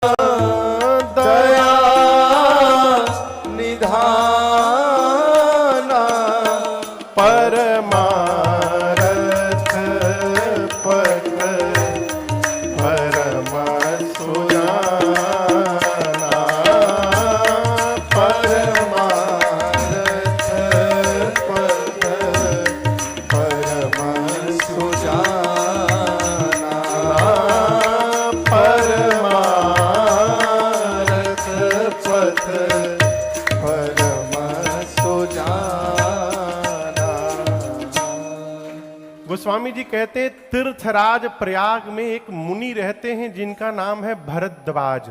दया निधान परमारथ पद परम सुजाना परमारथ पद परम सुजाना परमारथ पद परम सुजाना। गोस्वामी जी कहते हैं तीर्थराज प्रयाग में एक मुनि रहते हैं जिनका नाम है भरद्वाज।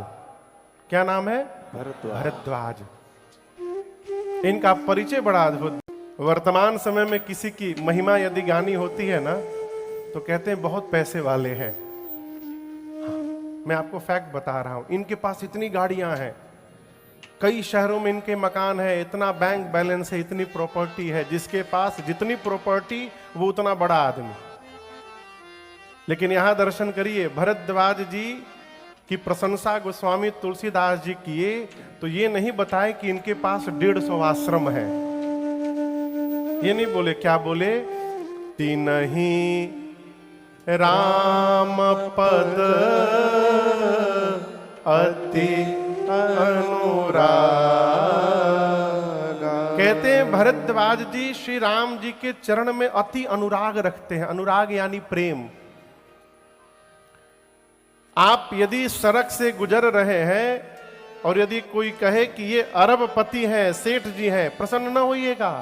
क्या नाम है? भरद्वाज। इनका परिचय बड़ा अद्भुत। वर्तमान समय में किसी की महिमा यदि गानी होती है ना तो कहते हैं बहुत पैसे वाले हैं। मैं आपको फैक्ट बता रहा हूं, इनके पास इतनी गाड़ियां हैं, कई शहरों में इनके मकान है, इतना बैंक बैलेंस है, इतनी प्रॉपर्टी है, जिसके पास जितनी प्रॉपर्टी वो उतना बड़ा आदमी। लेकिन यहां दर्शन करिए, भरद्वाज जी की प्रशंसा गोस्वामी तुलसीदास जी किए तो ये नहीं बताए कि इनके पास 150 आश्रम है। ये नहीं बोले, क्या बोले? तीनही राम पद अति अनुराग। कहते हैं भरद्वाज जी श्री राम जी के चरण में अति अनुराग रखते हैं। अनुराग यानी प्रेम। आप यदि सड़क से गुजर रहे हैं और यदि कोई कहे कि ये अरबपति हैं, सेठ जी हैं, प्रसन्न न होइएगा,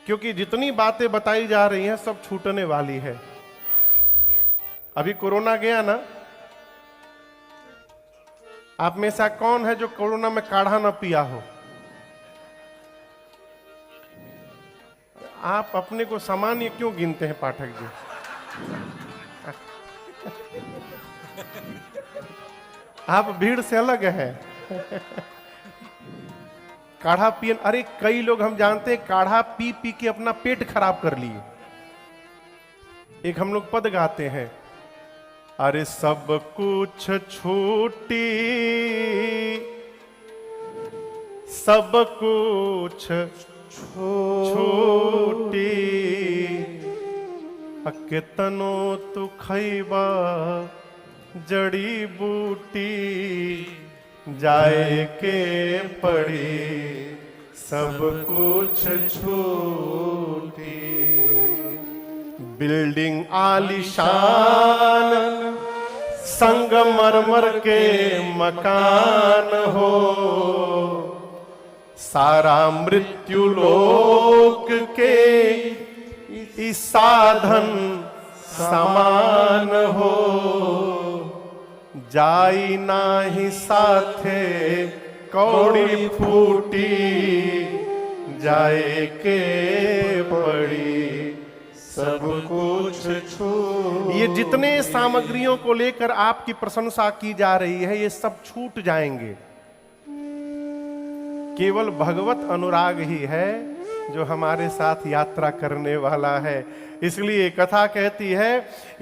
क्योंकि जितनी बातें बताई जा रही हैं सब छूटने वाली है। अभी कोरोना गया ना, आप में से कौन है जो कोरोना में काढ़ा ना पिया हो? आप अपने को सामान्य क्यों गिनते हैं पाठक जी? आप भीड़ से अलग हैं। काढ़ा पिए, अरे कई लोग हम जानते हैं काढ़ा पी पी के अपना पेट खराब कर लिए। एक हम लोग पद गाते हैं, अरे सब कुछ छूटी सब कुछ छूटी अकेतनो तू खैबा जड़ी बूटी जाए के पड़ी सब कुछ छूटी। बिल्डिंग आलीशान संगमरमर के मकान हो, सारा मृत्यु लोक के इस साधन समान हो, जाई नाही साथे कौड़ी फूटी जाए के पड़ी सब कुछ छू। ये जितने सामग्रियों को लेकर आपकी प्रशंसा की जा रही है ये सब छूट जाएंगे। केवल भगवत अनुराग ही है जो हमारे साथ यात्रा करने वाला है। इसलिए कथा कहती है,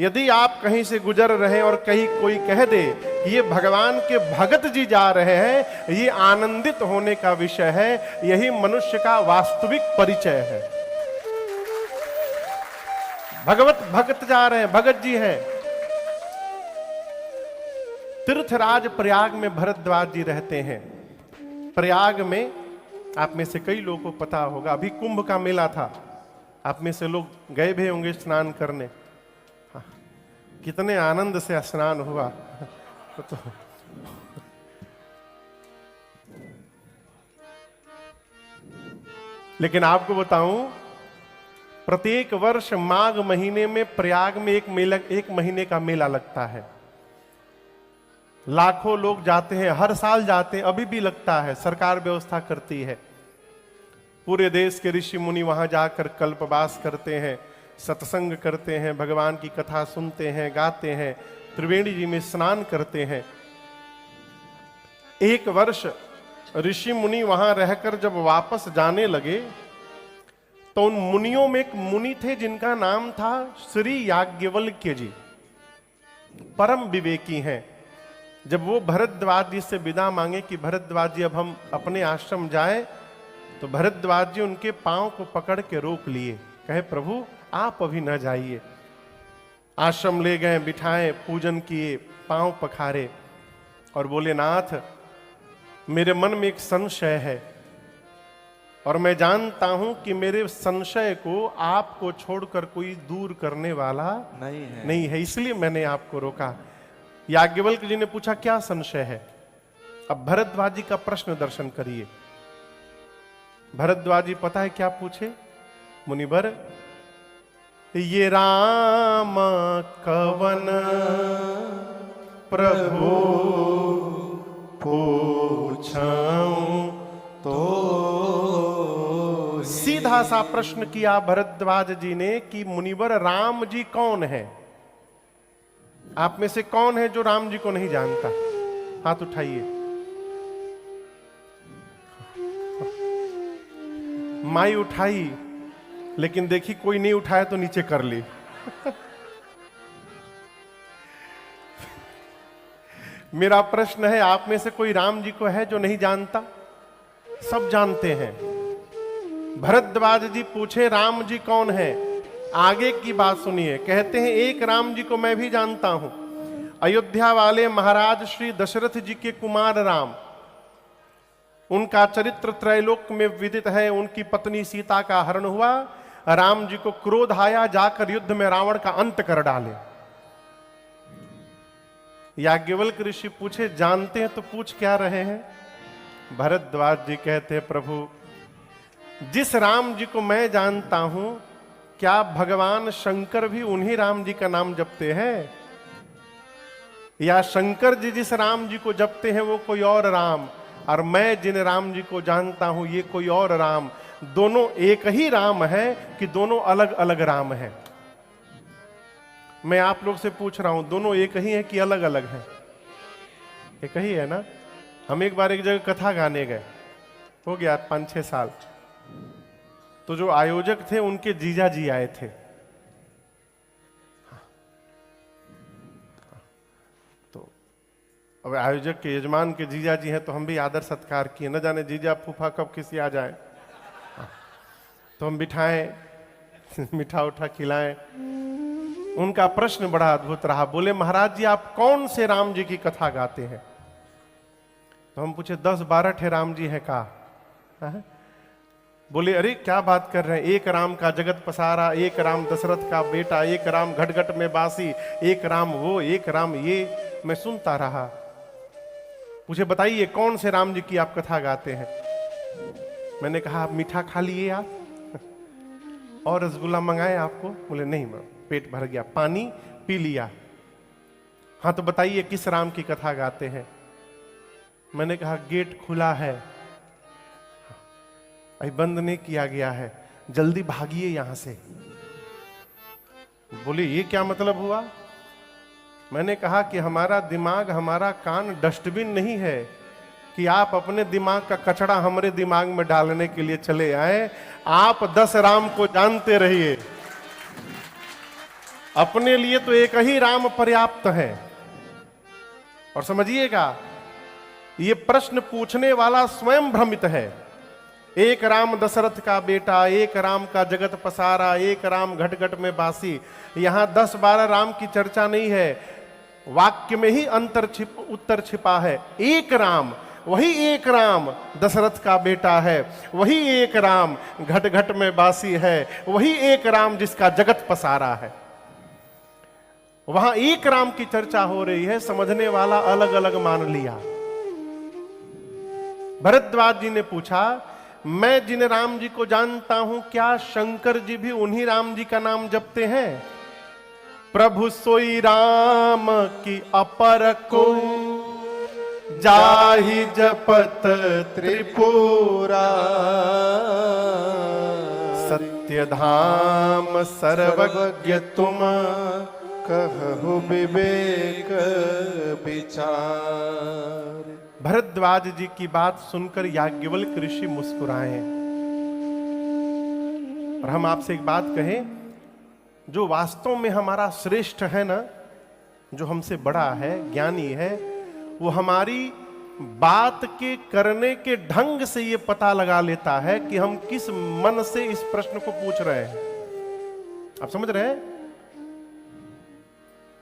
यदि आप कहीं से गुजर रहे और कहीं कोई कह दे कि ये भगवान के भगत जी जा रहे हैं, ये आनंदित होने का विषय है। यही मनुष्य का वास्तविक परिचय है। भगवत भक्त जा रहे हैं, भगत जी हैं। तीर्थराज प्रयाग में भरद्वाज जी रहते हैं। प्रयाग में आप में से कई लोगों को पता होगा, अभी कुंभ का मेला था, आप में से लोग गए भी होंगे स्नान करने। हाँ, कितने आनंद से स्नान हुआ। तो लेकिन आपको बताऊं, प्रत्येक वर्ष माघ महीने में प्रयाग में एक महीने का मेला लगता है। लाखों लोग जाते हैं, हर साल जाते हैं, अभी भी लगता है, सरकार व्यवस्था करती है। पूरे देश के ऋषि मुनि वहां जाकर कल्पवास करते हैं, सत्संग करते हैं, भगवान की कथा सुनते हैं, गाते हैं, त्रिवेणी जी में स्नान करते हैं। एक वर्ष ऋषि मुनि वहां रहकर जब वापस जाने लगे तो उन मुनियों में एक मुनि थे जिनका नाम था श्री याज्ञवल्क्य जी। परम विवेकी हैं। जब वो भरद्वाज जी से विदा मांगे कि भरद्वाज जी अब हम अपने आश्रम जाएं, तो भरद्वाज जी उनके पांव को पकड़ के रोक लिए, कहे प्रभु आप अभी न जाइए। आश्रम ले गए, बिठाए, पूजन किए, पांव पखारे और बोले नाथ मेरे मन में एक संशय है और मैं जानता हूं कि मेरे संशय को आपको छोड़कर कोई दूर करने वाला नहीं है, इसलिए मैंने आपको रोका। याज्ञवल्क्य जी ने पूछा क्या संशय है? अब भरद्वाज जी का प्रश्न दर्शन करिए। भरद्वाज जी पता है क्या पूछे? मुनिवर ये राम कवन प्रभु पूछऊं तो, सीधा सा प्रश्न किया भरद्वाज जी ने कि मुनिवर राम जी कौन है? आप में से कौन है जो राम जी को नहीं जानता? हाथ उठाइए। माई उठाई, लेकिन देखी कोई नहीं उठाया तो नीचे कर ली। मेरा प्रश्न है, आप में से कोई राम जी को है जो नहीं जानता? सब जानते हैं। भरद्वाज जी पूछे राम जी कौन है? आगे की बात सुनिए। कहते हैं एक राम जी को मैं भी जानता हूं, अयोध्या वाले महाराज श्री दशरथ जी के कुमार राम। उनका चरित्र त्रैलोक में विदित है। उनकी पत्नी सीता का हरण हुआ, राम जी को क्रोध आया, जाकर युद्ध में रावण का अंत कर डाले। याज्ञवल्क्य ऋषि पूछे जानते हैं तो पूछ क्या रहे हैं? भरद्वाज जी कहते हैं प्रभु जिस राम जी को मैं जानता हूं, क्या भगवान शंकर भी उन्हीं राम जी का नाम जपते हैं, या शंकर जी जिस राम जी को जपते हैं वो कोई और राम, और मैं जिन राम जी को जानता हूं ये कोई और राम? दोनों एक ही राम है कि दोनों अलग अलग राम हैं? मैं आप लोग से पूछ रहा हूं, दोनों एक ही है कि अलग अलग हैं? एक ही है ना? हम एक बार एक जगह कथा गाने गए, हो गया 5-6 साल। तो जो आयोजक थे उनके जीजा जी आए थे। तो अब आयोजक के यजमान के जीजा जी हैं तो हम भी आदर सत्कार किए, न जाने जीजा फूफा कब किसी आ जाए। तो हम बिठाएं, मीठा उठा खिलाएं। उनका प्रश्न बड़ा अद्भुत रहा। बोले महाराज जी आप कौन से राम जी की कथा गाते हैं? तो हम पूछे 10-12 ठे राम जी हैं का? बोले अरे क्या बात कर रहे हैं, एक राम का जगत पसारा, एक राम दशरथ का बेटा, एक राम घट में बासी, एक राम वो, एक राम ये। मैं सुनता रहा। मुझे बताइए कौन से राम जी की आप कथा गाते हैं? मैंने कहा आप मीठा खा लिए आप और रसगुल्ला मंगाए आपको? बोले नहीं मैम, पेट भर गया, पानी पी लिया। हाँ तो बताइए किस राम की कथा गाते हैं? मैंने कहा गेट खुला है, अभी बंद नहीं किया गया है, जल्दी भागिए यहां से। बोले ये क्या मतलब हुआ? मैंने कहा कि हमारा दिमाग, हमारा कान डस्टबिन नहीं है कि आप अपने दिमाग का कचरा हमारे दिमाग में डालने के लिए चले आए। आप 10 राम को जानते रहिए, अपने लिए तो एक ही राम पर्याप्त है। और समझिएगा ये प्रश्न पूछने वाला स्वयं भ्रमित है। एक राम दशरथ का बेटा, एक राम का जगत पसारा, एक राम घट में बासी। यहां 10-12 राम की चर्चा नहीं है, वाक्य में ही उत्तर छिपा है। एक राम, वही एक राम दशरथ का बेटा है, वही एक राम घट में बासी है, वही एक राम जिसका जगत पसारा है। वहां एक राम की चर्चा हो रही है, समझने वाला अलग अलग मान लिया। भरद्वाज जी ने पूछा मैं जिन राम जी को जानता हूं, क्या शंकर जी भी उन्हीं राम जी का नाम जपते हैं? प्रभु सोई राम की अपर को जाहि जपत त्रिपुरा, सत्य धाम सर्वज्ञ तुम कहु विवेक विचार। भरद्वाज जी की बात सुनकर याज्ञवल्क्य ऋषि मुस्कुराए। और हम आपसे एक बात कहें, जो वास्तव में हमारा श्रेष्ठ है ना, जो हमसे बड़ा है, ज्ञानी है, वो हमारी बात के करने के ढंग से ये पता लगा लेता है कि हम किस मन से इस प्रश्न को पूछ रहे हैं। आप समझ रहे हैं?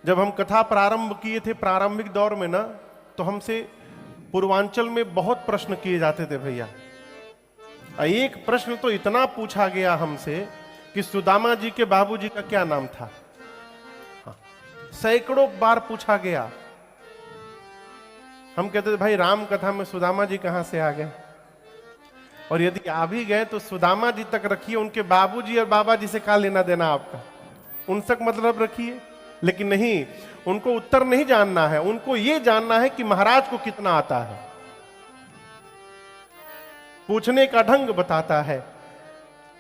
जब हम कथा प्रारंभ किए थे प्रारंभिक दौर में ना, तो हमसे पूर्वांचल में बहुत प्रश्न किए जाते थे भैया। एक प्रश्न तो इतना पूछा गया हमसे कि सुदामा जी के बाबूजी का क्या नाम था। हाँ, सैकड़ों बार पूछा गया। हम कहते थे भाई राम कथा में सुदामा जी कहां से आ गए, और यदि आ भी गए तो सुदामा जी तक रखिए, उनके बाबूजी और बाबा जी से क्या लेना देना आपका, उन तक मतलब रखिए। लेकिन नहीं, उनको उत्तर नहीं जानना है, उनको यह जानना है कि महाराज को कितना आता है। पूछने का ढंग बताता है।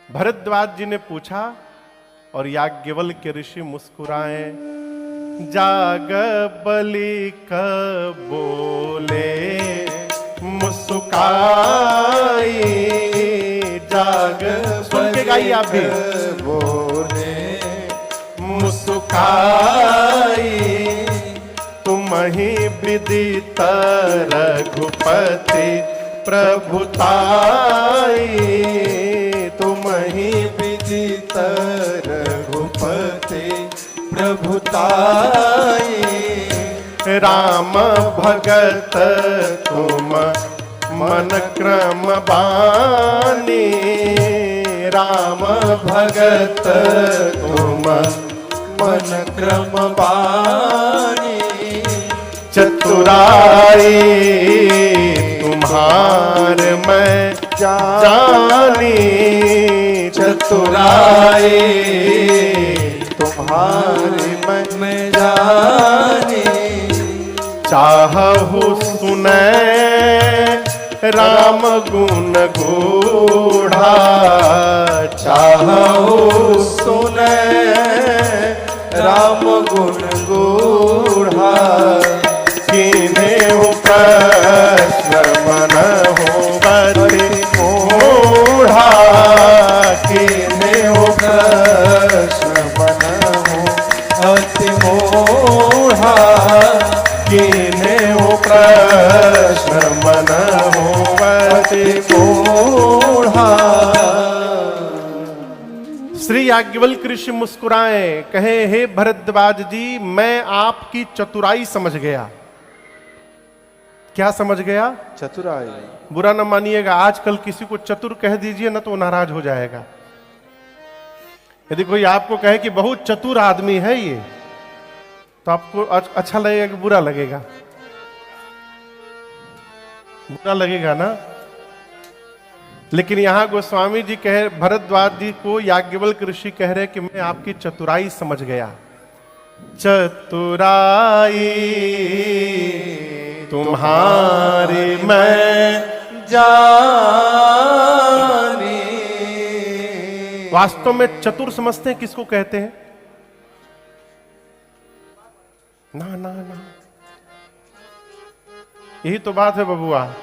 भरद्वाज जी ने पूछा और याज्ञवल्क्य ऋषि मुस्कुराए। जाग बलि क बोले मुस्काई, जाग सुन के गाइए आप भी, बोले मुस्काई, तुम ही विदित रघुपति प्रभुताई, तुम ही विदित रघुपति प्रभुताई, राम भगत तुम मन क्रम बानी, राम भगत तुम मन क्रम बानी, चतुराई तुम्हार मैं जानी, चतुराई तुम्हारे मन में जानी, चाहु सुनै राम गुण गूढ़ा, चाहु सुनै राम गुण गूढ़ा, कीन्हे प्रश्न मन हो बति मूढ़ा, कीन्हे प्रश्न मन हो अति मूढ़ा, कीन्हे प्रश्न मन हो बति मूढ़ा। श्री याज्ञवल्क्य ऋषि मुस्कुराए, कहे हे भरद्वाज जी, मैं आपकी चतुराई समझ गया। क्या समझ गया? चतुराई। बुरा न मानिएगा, आजकल किसी को चतुर कह दीजिए ना तो वो नाराज हो जाएगा। यदि कोई आपको कहे कि बहुत चतुर आदमी है ये, तो आपको अच्छा लगेगा कि बुरा लगेगा? बुरा लगेगा ना। लेकिन यहां गोस्वामी जी कह, भरद्वाज जी को याज्ञवल्क्य ऋषि कह रहे कि मैं आपकी चतुराई समझ गया। चतुराई तुम्हारी मैं जानी। वास्तव में चतुर समझते हैं किसको कहते हैं? ना ना ना, यही तो बात है बबुआ।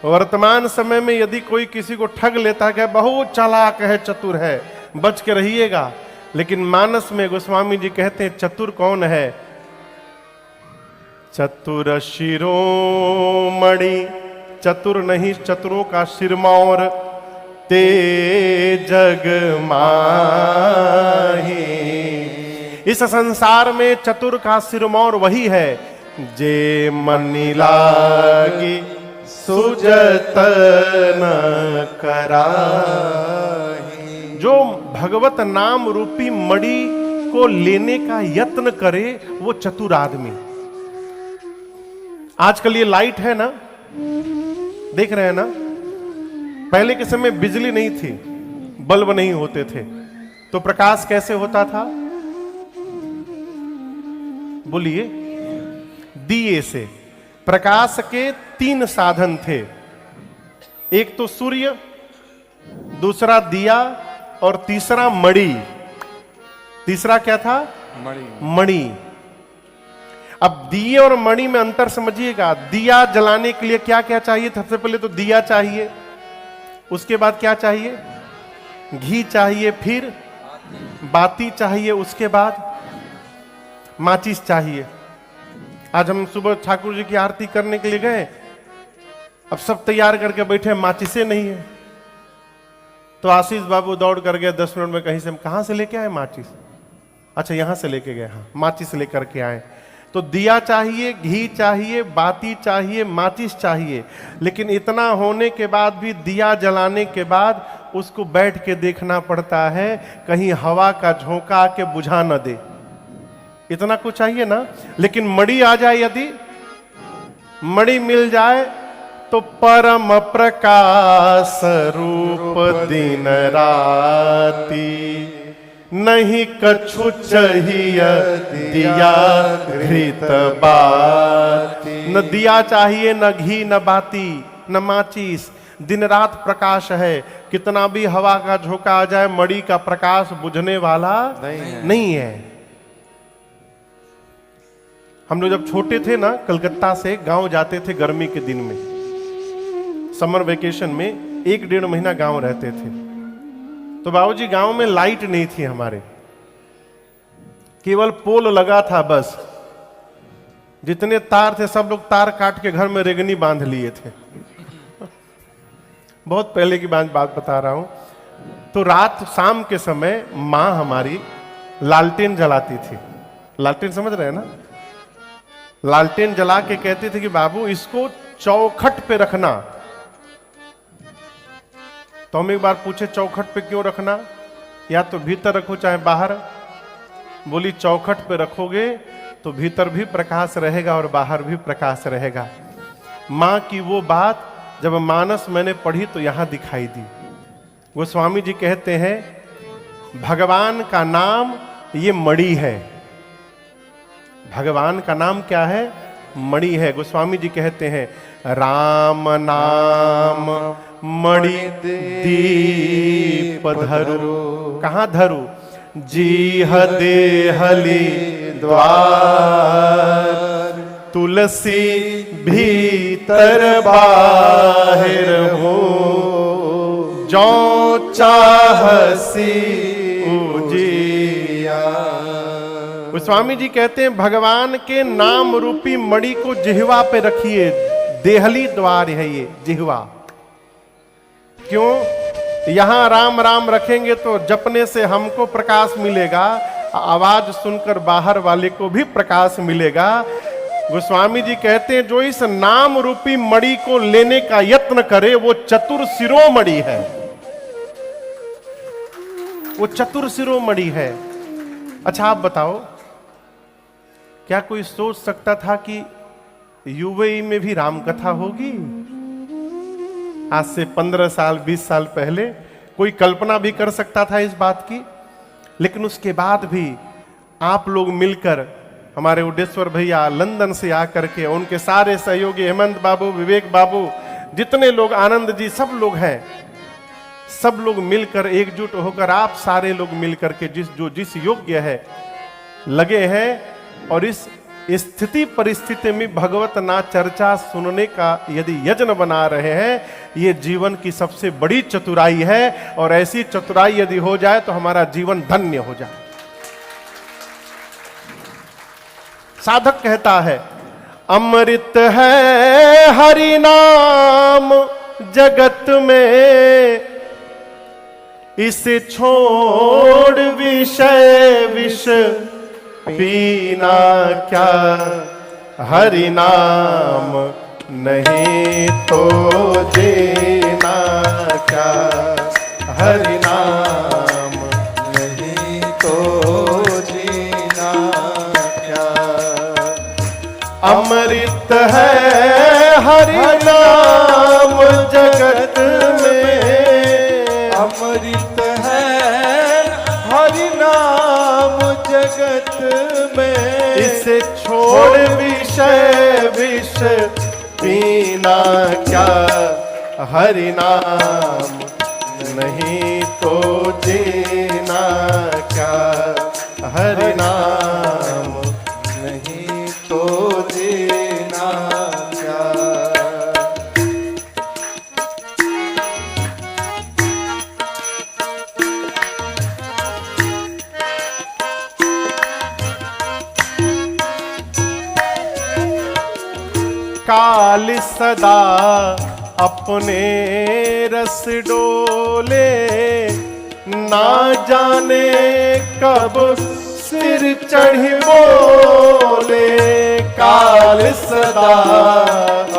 वर्तमान समय में यदि कोई किसी को ठग लेता है, बहुत चालाक है, चतुर है, बच के रहिएगा। लेकिन मानस में गोस्वामी जी कहते हैं चतुर कौन है? चतुर शिरोमणि, चतुर नहीं चतुरों का सिरमौर, ते जग माही। इस संसार में चतुर का सिरमौर वही है जे मनि लागी सुजत न कराही। जो भगवत नाम रूपी मणि को लेने का यत्न करे वो चतुर आदमी। आजकल ये लाइट है ना, देख रहे हैं ना, पहले के समय बिजली नहीं थी, बल्ब नहीं होते थे, तो प्रकाश कैसे होता था? बोलिए, दिए से। प्रकाश के तीन साधन थे, एक तो सूर्य, दूसरा दिया और तीसरा मणि। तीसरा क्या था? मणि। मणि। अब दिए और मणि में अंतर समझिएगा। दिया जलाने के लिए क्या क्या चाहिए? सबसे पहले तो दिया चाहिए, उसके बाद क्या चाहिए? घी चाहिए, फिर बाती चाहिए, उसके बाद माचिस चाहिए। आज हम सुबह ठाकुर जी की आरती करने के लिए गए, अब सब तैयार करके बैठे, माचिसे नहीं है। तो आशीष बाबू दौड़ कर गए 10 मिनट में, कहीं से हम कहाँ से लेके आए माचिस? अच्छा यहाँ से लेके गए, हाँ माचिस लेकर के आए। तो दिया चाहिए, घी चाहिए, बाती चाहिए, माचिस चाहिए, लेकिन इतना होने के बाद भी दिया जलाने के बाद उसको बैठ के देखना पड़ता है कहीं हवा का झोंका आके बुझा न दे। इतना कुछ चाहिए ना। लेकिन मणि आ जाए, यदि मणि मिल जाए तो परम प्रकाश रूप दिन राती, नहीं कछु चाहिए दिया घृत बाती। न दिया चाहिए, न घी, न बाती, न माचिस, दिन रात प्रकाश है। कितना भी हवा का झोंका आ जाए, मणि का प्रकाश बुझने वाला नहीं है। हम लोग जब छोटे थे ना, कलकत्ता से गांव जाते थे गर्मी के दिन में, समर वेकेशन में 1-1.5 महीना गांव रहते थे। तो बाबूजी गांव में लाइट नहीं थी हमारे, केवल पोल लगा था बस। जितने तार थे सब लोग तार काट के घर में रेगनी बांध लिए थे। बहुत पहले की बात बता रहा हूं। तो रात शाम के समय मां हमारी लालटेन जलाती थी। लालटेन समझ रहे हैं ना? लालटेन जला के कहते थे कि बाबू इसको चौखट पे रखना। तो हम एक बार पूछे चौखट पे क्यों रखना, या तो भीतर रखो चाहे बाहर। बोली चौखट पे रखोगे तो भीतर भी प्रकाश रहेगा और बाहर भी प्रकाश रहेगा। मां की वो बात जब मानस मैंने पढ़ी तो यहां दिखाई दी। गोस्वामी जी कहते हैं भगवान का नाम ये मणि है। भगवान का नाम क्या है? मणि है। गोस्वामी जी कहते हैं राम नाम मणि दीप धरु। कहां धरु? जीह देहली द्वार, तुलसी भीतर बाहिर हो, जो चाहसी उजिया। स्वामी जी कहते हैं भगवान के नाम रूपी मणि को जिह्वा पे रखिए। देहली द्वार है ये जिह्वा। क्यों? यहां राम राम रखेंगे तो जपने से हमको प्रकाश मिलेगा, आवाज सुनकर बाहर वाले को भी प्रकाश मिलेगा। गोस्वामी जी कहते हैं जो इस नाम रूपी मणि को लेने का यत्न करे वो चतुर शिरोमणि है। वो चतुर शिरोमणि है। अच्छा आप बताओ, क्या कोई सोच सकता था कि यूएई में भी राम कथा होगी? आज से 15 साल 20 साल पहले कोई कल्पना भी कर सकता था इस बात की? लेकिन उसके बाद भी आप लोग मिलकर, हमारे उडेश्वर भैया लंदन से आकर के, उनके सारे सहयोगी हेमंत बाबू, विवेक बाबू, जितने लोग, आनंद जी, सब लोग हैं, सब लोग मिलकर एकजुट होकर, आप सारे लोग मिलकर के जिस योग्य है लगे हैं। और इस स्थिति परिस्थिति में भगवत ना चर्चा सुनने का यदि यज्ञ बना रहे हैं, ये जीवन की सबसे बड़ी चतुराई है। और ऐसी चतुराई यदि हो जाए तो हमारा जीवन धन्य हो जाए। साधक कहता है अमृत है हरि नाम जगत में, इसे छोड़ विषय विष पीना क्या, हरि नाम नहीं तो जीना क्या, हरि नाम नहीं तो जीना क्या। अमृत है हरि नाम जगत में, अमृत है हरि नाम जगत में, इसे छोड़ विषय विष पीना क्या, हरि नाम नहीं तो जीना क्या, हरि नाम नहीं तो जीना क्या। काल सदा अपने रस डोले, ना जाने कब सिर चढ़ी बोले। काल सदा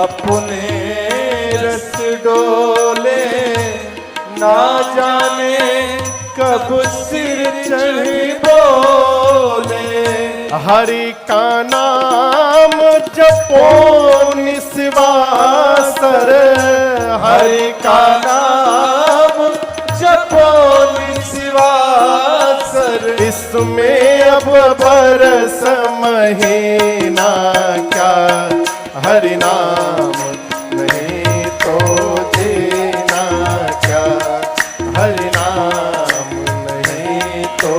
अपने रस डोले, ना जाने कब सिर चढ़ी बोले। हरि का नाम जपो निस्वासर, हरि का नाम जपो निस्वासर। इसमें अब बरस महीना क्या, हरि नाम नहीं तो देना क्या, हरि नाम नहीं तो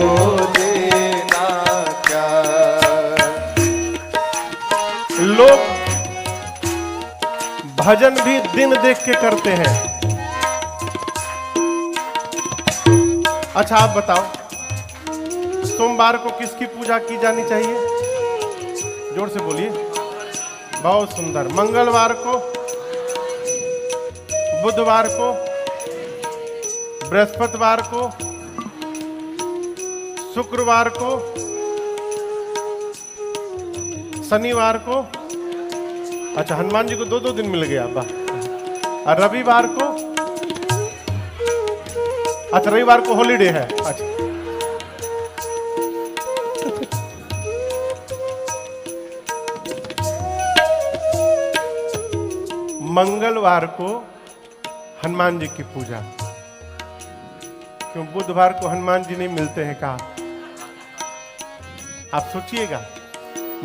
देना क्या। लोग भजन भी दिन देख के करते हैं। अच्छा आप बताओ, सोमवार को किसकी पूजा की जानी चाहिए? जोर से बोलिए। बहुत सुंदर। मंगलवार को, बुधवार को, बृहस्पतिवार को, शुक्रवार को, शनिवार को। अच्छा, हनुमान जी को 2-2 दिन मिल गया। वाह। और रविवार को, अच्छा रविवार को हॉलीडे है। अच्छा मंगलवार को हनुमान जी की पूजा। क्यों बुधवार को हनुमान जी नहीं मिलते हैं? कहा आप सोचिएगा।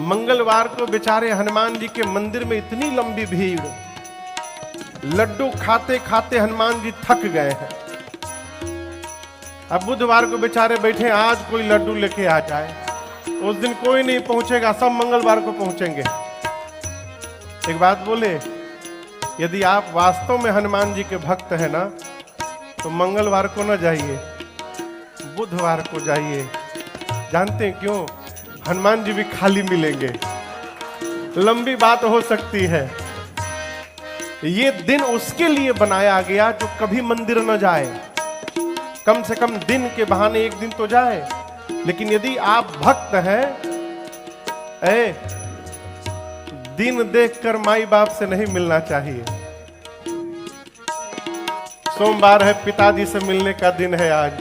मंगलवार को बेचारे हनुमान जी के मंदिर में इतनी लंबी भीड़, लड्डू खाते खाते हनुमान जी थक गए हैं। अब बुधवार को बेचारे बैठे, आज कोई लड्डू लेके आ जाए। उस दिन कोई नहीं पहुंचेगा, सब मंगलवार को पहुंचेंगे। एक बात बोले, यदि आप वास्तव में हनुमान जी के भक्त हैं ना, तो मंगलवार को न जाइए, बुधवार को जाइए। जानते हैं क्यों? हनुमान जी भी खाली मिलेंगे। लंबी बात हो सकती है। ये दिन उसके लिए बनाया गया जो कभी मंदिर न जाए, कम से कम दिन के बहाने एक दिन तो जाए। लेकिन यदि आप भक्त हैं, दिन देखकर माई बाप से नहीं मिलना चाहिए। सोमवार है, पिताजी से मिलने का दिन है आज,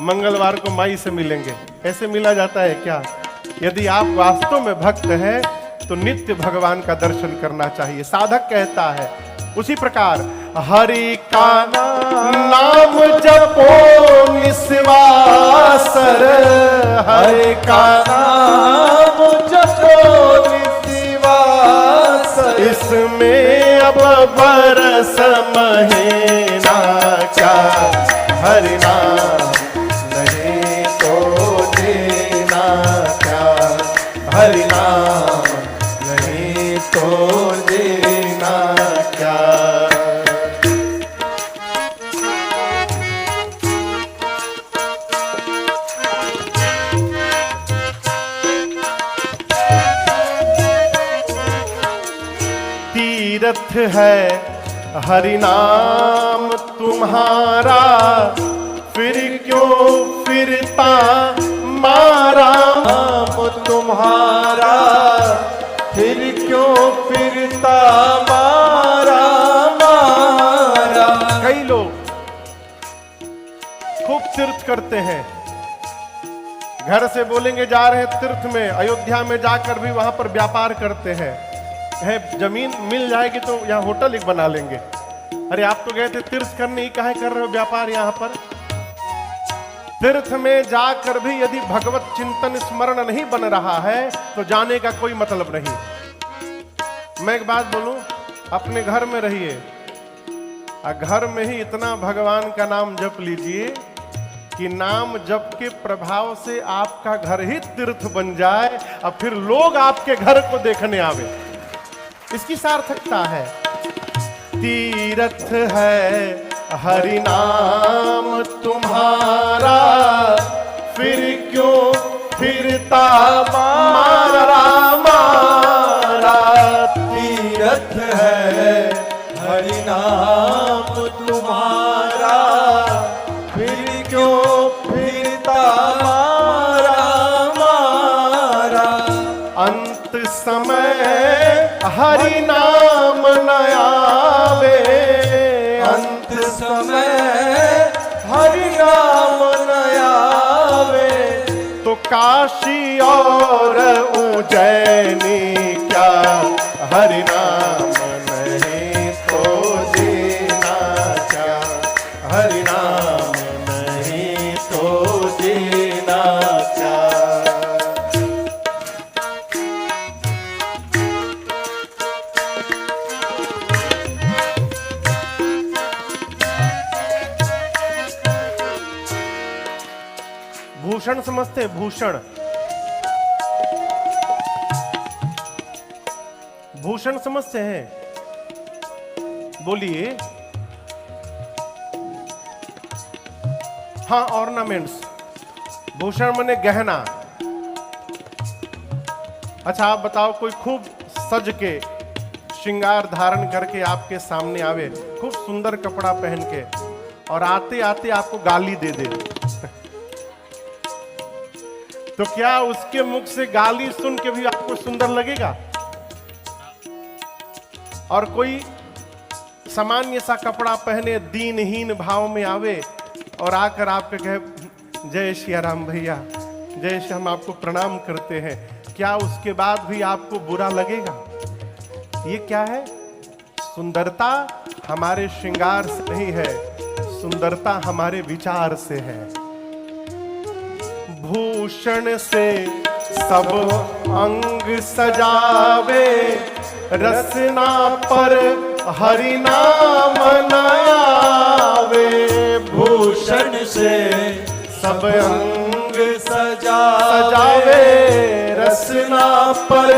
मंगलवार को माई से मिलेंगे। ऐसे मिला जाता है क्या? यदि आप वास्तव में भक्त हैं तो नित्य भगवान का दर्शन करना चाहिए। साधक कहता है उसी प्रकार, हरि का नाम जपो निस्वासर, हरि का नाम जपो निस्वासर। इसमें अब बरस महीना क्या, हरि नाम नहीं तो देना क्या, हरि नाम नहीं तो देना क्या। तीर्थ है हरि नाम तुम्हारा, फिर क्यों फिरता मारा। नाम तुम्हारा, फिर क्यों फिरता मारा मारा। कई लोग खूब तीर्थ करते हैं, घर से बोलेंगे जा रहे हैं तीर्थ में, अयोध्या में जाकर भी वहां पर व्यापार करते हैं। जमीन मिल जाएगी तो यहाँ होटल एक बना लेंगे। अरे आप तो गए थे तीर्थ करने, ही काहे कर रहे हो व्यापार यहाँ पर? तीर्थ में जाकर भी यदि भगवत चिंतन स्मरण नहीं बन रहा है तो जाने का कोई मतलब नहीं। मैं एक बात बोलूं, अपने घर में रहिए, घर में ही इतना भगवान का नाम जप लीजिए कि नाम जप के प्रभाव से आपका घर ही तीर्थ बन जाए और फिर लोग आपके घर को देखने आवे। इसकी सार्थकता है। तीर्थ है हरि नाम तुम्हारा, फिर क्यों फिरता मारा मारा। तीर्थ है हरि नाम तुम्हारा, फिर क्यों फिरता मारा मारा। अंत समय हरि नाम न आवे, अंत समय हरि नाम न आवे। तो काशी और उज्जैनी क्या हरि नाम नहीं तो जीना क्या, हरि नाम नहीं तो जीना क्या। भूषण समझते हैं? भूषण, भूषण समझते हैं? बोलिए। हाँ, ऑर्नामेंट्स। भूषण माने गहना। अच्छा आप बताओ, कोई खूब सज के श्रृंगार धारण करके आपके सामने आवे, खूब सुंदर कपड़ा पहन के, और आते आते आपको गाली दे दे, तो क्या उसके मुख से गाली सुन के भी आपको सुंदर लगेगा? और कोई सामान्य सा कपड़ा पहने दीनहीन भाव में आवे और आकर आपके कहे जय श्री राम भैया, जय श्री, हम आपको प्रणाम करते हैं, क्या उसके बाद भी आपको बुरा लगेगा? ये क्या है? सुंदरता हमारे श्रृंगार से नहीं है, सुंदरता हमारे विचार से है। भूषण से सब अंग सजावे, रसना पर हरि नाम न आवे। भूषण से सब अंग सजावे, रसना पर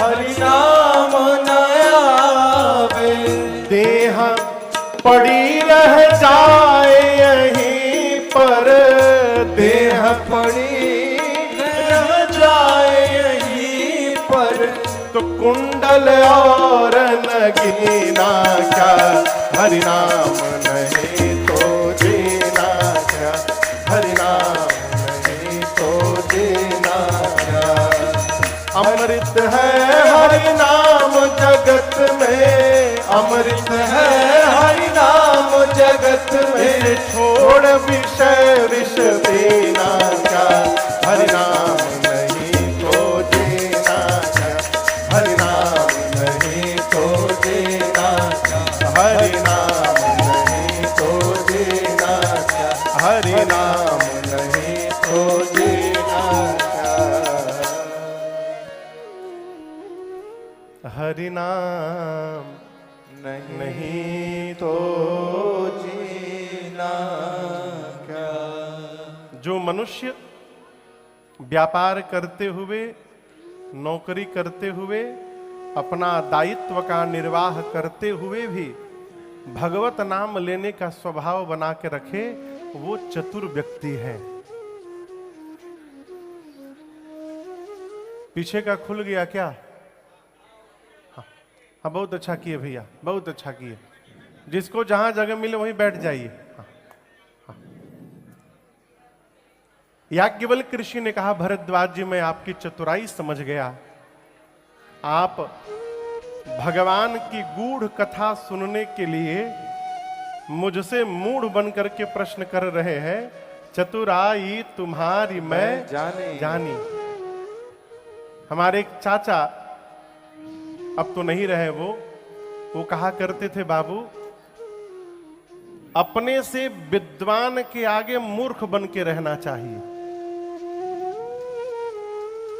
हरि नाम न आवे। देह पड़ी रह जाए यहीं पर, देह पड़ी रह जाए यहीं पर, तो कुंडल और नगीना क्या हरि नाम नहीं तो जीना क्या, हरि नाम नहीं तो जीना क्या। अमृत है हरि नाम जगत में, अमृत है हरि नाम जगत में, छोड़ विषय विष पीना क्या, हरि नाम नहीं तो जीना क्या, हरि नाम नहीं तो जीना क्या, हरि नाम नहीं तो जीना क्या, हरि नाम नहीं तो जीना क्या। हरि नाम नहीं तो जीना क्या। जो मनुष्य व्यापार करते हुए, नौकरी करते हुए, अपना दायित्व का निर्वाह करते हुए भी भगवत नाम लेने का स्वभाव बना के रखे, वो चतुर व्यक्ति है। पीछे का खुल गया क्या? हाँ, बहुत अच्छा किए भैया, बहुत अच्छा किए। जिसको जहां जगह मिले वहीं बैठ जाइए। याज्ञवल्क्य ऋषि ने कहा, भरद्वाज जी मैं आपकी चतुराई समझ गया। आप भगवान की गूढ़ कथा सुनने के लिए मुझसे मूढ़ बनकर के प्रश्न कर रहे हैं। चतुराई तुम्हारी मैं जानी। हमारे एक चाचा, अब तो नहीं रहे वो कहा करते थे, बाबू अपने से विद्वान के आगे मूर्ख बन के रहना चाहिए।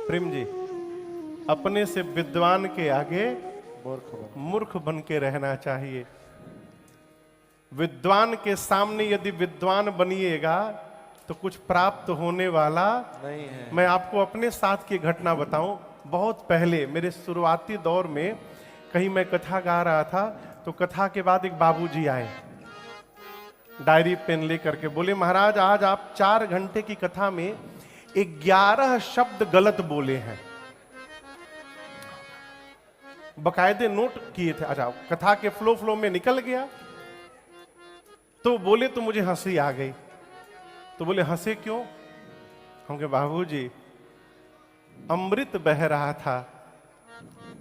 प्रेम जी, अपने से विद्वान के आगे मूर्ख बन के रहना चाहिए। विद्वान के सामने यदि विद्वान बनिएगा तो कुछ प्राप्त होने वाला नहीं है। मैं आपको अपने साथ की घटना बताऊं। बहुत पहले मेरे शुरुआती दौर में कहीं मैं कथा गा रहा था, तो कथा के बाद एक बाबूजी आए डायरी पेन लेकर के, बोले महाराज आज आप 4 घंटे की कथा में 11 शब्द गलत बोले हैं। बकायदे नोट किए थे। अच्छा, कथा के फ्लो में निकल गया तो बोले तो मुझे हंसी आ गई। तो बोले हंसे क्यों? हम कहे बाबूजी अमृत बह रहा था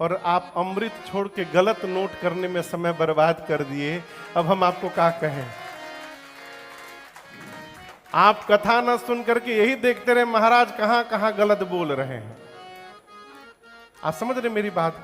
और आप अमृत छोड़ के गलत नोट करने में समय बर्बाद कर दिए, अब हम आपको क्या कहें। आप कथा न सुन करके यही देखते रहे महाराज कहां कहां गलत बोल रहे हैं। आप समझ रहे मेरी बात को?